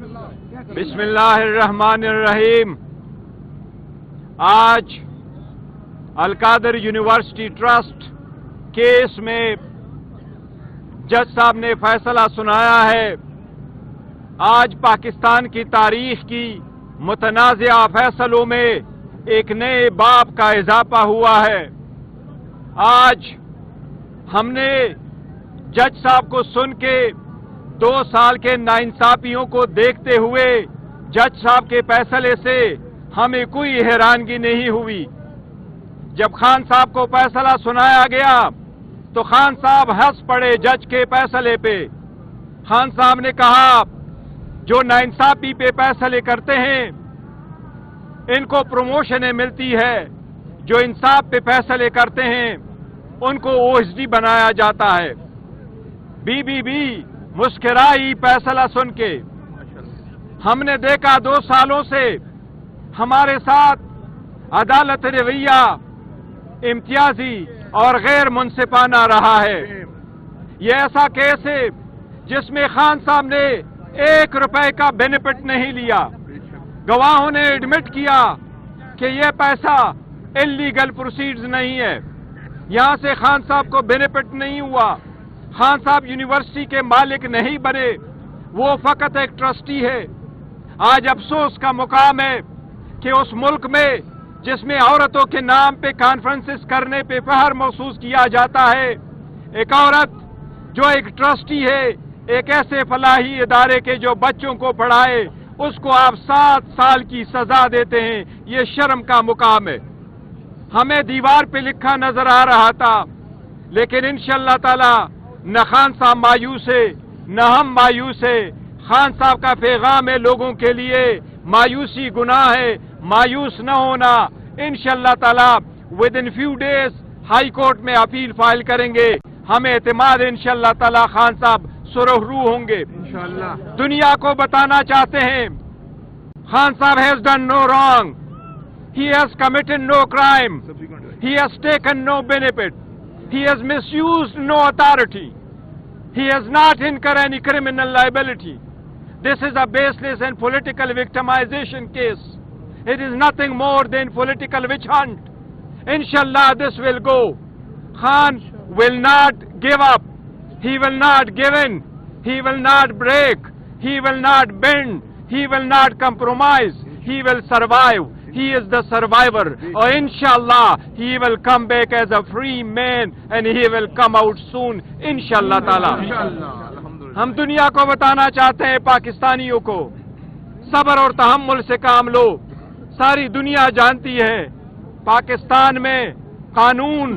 بسم اللہ الرحمن الرحیم۔ آج القادر یونیورسٹی ٹرسٹ کیس میں جج صاحب نے فیصلہ سنایا ہے۔ آج پاکستان کی تاریخ کی متنازعہ فیصلوں میں ایک نئے باب کا اضافہ ہوا ہے۔ آج ہم نے جج صاحب کو سن کے 2 سال کے ناانصافیوں کو دیکھتے ہوئے جج صاحب کے فیصلے سے ہمیں کوئی حیرانگی نہیں ہوئی۔ جب خان صاحب کو فیصلہ سنایا گیا تو خان صاحب ہنس پڑے جج کے فیصلے پہ۔ خان صاحب نے کہا جو ناانصافی پہ فیصلے کرتے ہیں ان کو پروموشنیں ملتی ہے، جو انصاف پہ فیصلے کرتے ہیں ان کو OSD بنایا جاتا ہے۔ بی مسکرائی فیصلہ سن کے۔ ہم نے دیکھا 2 سالوں سے ہمارے ساتھ عدالت رویہ امتیازی اور غیر منصفانہ رہا ہے۔ یہ ایسا کیس ہے جس میں خان صاحب نے 1 روپے کا بینیفٹ نہیں لیا۔ گواہوں نے ایڈمٹ کیا کہ یہ پیسہ انلیگل پروسیڈز نہیں ہے، یہاں سے خان صاحب کو بینیفٹ نہیں ہوا۔ خان صاحب یونیورسٹی کے مالک نہیں بنے، وہ فقط ایک ٹرسٹی ہے۔ آج افسوس کا مقام ہے کہ اس ملک میں جس میں عورتوں کے نام پہ کانفرنسز کرنے پہ فخر محسوس کیا جاتا ہے، ایک عورت جو ایک ٹرسٹی ہے ایک ایسے فلاحی ادارے کے جو بچوں کو پڑھائے، اس کو آپ 7 سال کی سزا دیتے ہیں۔ یہ شرم کا مقام ہے۔ ہمیں دیوار پہ لکھا نظر آ رہا تھا، لیکن انشاءاللہ تعالی نہ خان صاحب مایوس ہے نہ ہم مایوس ہے۔ خان صاحب کا پیغام ہے لوگوں کے لیے، مایوسی گناہ ہے، مایوس نہ ہونا۔ انشاءاللہ تعالی within few days high court میں اپیل فائل کریں گے۔ ہمیں اعتماد انشاءاللہ تعالی خان صاحب سرخرو ہوں گے۔ دنیا کو بتانا چاہتے ہیں خان صاحب has done no wrong. He has committed no crime. He has taken no benefit. He has misused no authority. He has not incurred any criminal liability. This is a baseless and political victimization case. It is nothing more than political witch hunt. Inshallah this will go. Khan will not give up. He will not give in. He will not break. He will not bend. He will not compromise. He will survive. He is the survivor. Or inshallah, he will come back as a free man and he will come out soon. Inshallah ta'ala. ہم دنیا کو بتانا چاہتے ہیں پاکستانیوں کو، صبر اور تحمل سے کام لو۔ ساری دنیا جانتی ہے پاکستان میں قانون،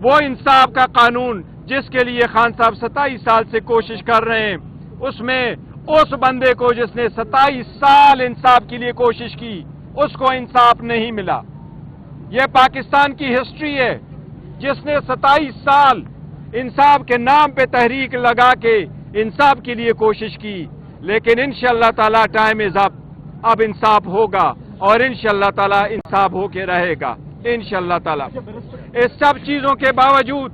وہ انصاف کا قانون جس کے لیے خان صاحب 27 سال سے کوشش کر رہے ہیں، اس میں اس بندے کو جس نے 27 سال انصاف کے لیے کوشش کی اس کو انصاف نہیں ملا۔ یہ پاکستان کی ہسٹری ہے جس نے 27 سال انصاف کے نام پہ تحریک لگا کے انصاف کے لیے کوشش کی، لیکن انشاءاللہ تعالی ٹائم از اپ، اب انصاف ہوگا اور انشاءاللہ تعالی انصاف ہو کے رہے گا انشاءاللہ تعالی۔ اس سب چیزوں کے باوجود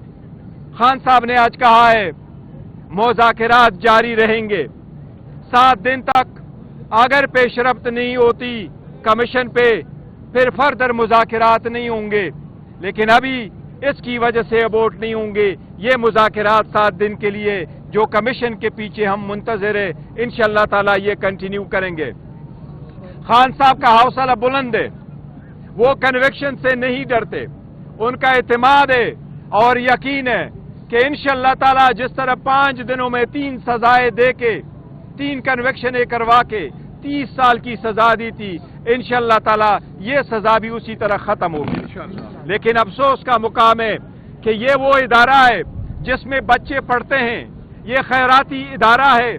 خان صاحب نے آج کہا ہے مذاکرات جاری رہیں گے 7 دن تک، اگر پیش رفت نہیں ہوتی کمیشن پہ پھر فردر مذاکرات نہیں ہوں گے، لیکن ابھی اس کی وجہ سے ابورٹ نہیں ہوں گے۔ یہ مذاکرات 7 دن کے لیے جو کمیشن کے پیچھے ہم منتظر ہیں، انشاءاللہ تعالی یہ کنٹینیو کریں گے۔ خان صاحب کا حوصلہ بلند ہے، وہ کنوکشن سے نہیں ڈرتے، ان کا اعتماد ہے اور یقین ہے کہ انشاءاللہ تعالی جس طرح 5 دنوں میں 3 سزائیں دے کے 3 کنوکشنیں کروا کے 30 سال کی سزا دی تھی، انشاءاللہ تعالی یہ سزا بھی اسی طرح ختم ہوگی۔ لیکن افسوس کا مقام ہے کہ یہ وہ ادارہ ہے جس میں بچے پڑھتے ہیں، یہ خیراتی ادارہ ہے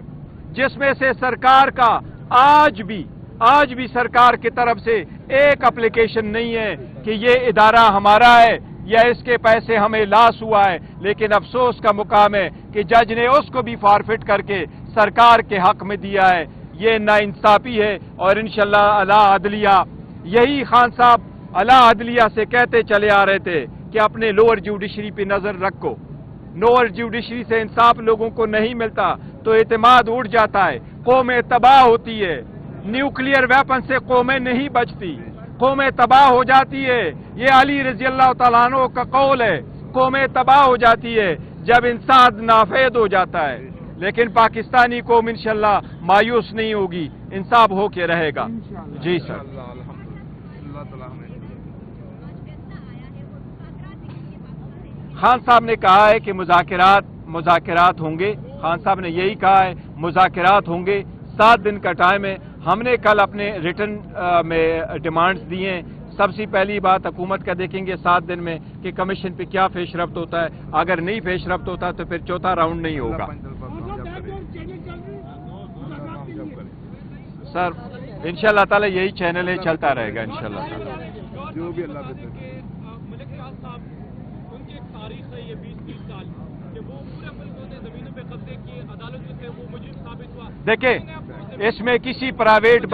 جس میں سے سرکار کا آج بھی سرکار کی طرف سے ایک اپلیکیشن نہیں ہے کہ یہ ادارہ ہمارا ہے یا اس کے پیسے ہمیں لاس ہوا ہے۔ لیکن افسوس کا مقام ہے کہ جج نے اس کو بھی فارفٹ کر کے سرکار کے حق میں دیا ہے۔ یہ ناانصافی ہے اور انشاءاللہ اعلیٰ عدلیہ، یہی خان صاحب اعلیٰ عدلیہ سے کہتے چلے آ رہے تھے کہ اپنے لوور جوڈیشری پہ نظر رکھو۔ لوور جوڈیشری سے انصاف لوگوں کو نہیں ملتا تو اعتماد اٹھ جاتا ہے۔ قومیں تباہ ہوتی ہے. نیوکلیئر ویپن سے قومیں نہیں بچتی, قومیں تباہ ہو جاتی ہے. یہ علی رضی اللہ تعالیٰ عنہ کا قول ہے. قومیں تباہ ہو جاتی ہے جب انسان نافید ہو جاتا ہے. لیکن پاکستانی قوم انشاءاللہ مایوس نہیں ہوگی, انصاف ہو کے رہے گا. جی سر. خان صاحب نے کہا ہے کہ مذاکرات ہوں گے. خان صاحب نے یہی کہا ہے مذاکرات ہوں گے. 7 دن کا ٹائم ہے. ہم نے کل اپنے ریٹن میں ڈیمانڈز دی ہیں. سب سے پہلی بات حکومت کا دیکھیں گے 7 دن میں کہ کمیشن پہ کیا پیش رفت ہوتا ہے. اگر نہیں پیش رفت ہوتا تو پھر چوتھا راؤنڈ نہیں ہوگا. سر انشاءاللہ تعالی یہی چینل ہے, چلتا رہے گا انشاءاللہ تعالی. جو بھی اللہ ملک فیاض صاحب ان کی ایک تاریخ ہے یہ 20-30 سال کہ وہ پورے ملک نے زمینوں پہ قبضے کیے, عدالت میں سے وہ مجرم ثابت ہوا. دیکھیں اس میں کسی پرائیویٹ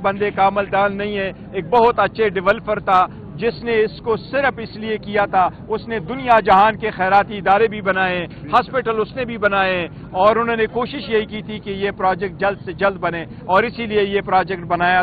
بندے کا عمل دال نہیں ہے. ایک بہت اچھے ڈیولپر تھا جس نے اس کو صرف اس لیے کیا تھا, اس نے دنیا جہان کے خیراتی ادارے بھی بنائے, ہاسپٹل اس نے بھی بنائے, اور انہوں نے کوشش یہی کی تھی کہ یہ پروجیکٹ جلد سے جلد بنے, اور اسی لیے یہ پروجیکٹ بنایا تھا.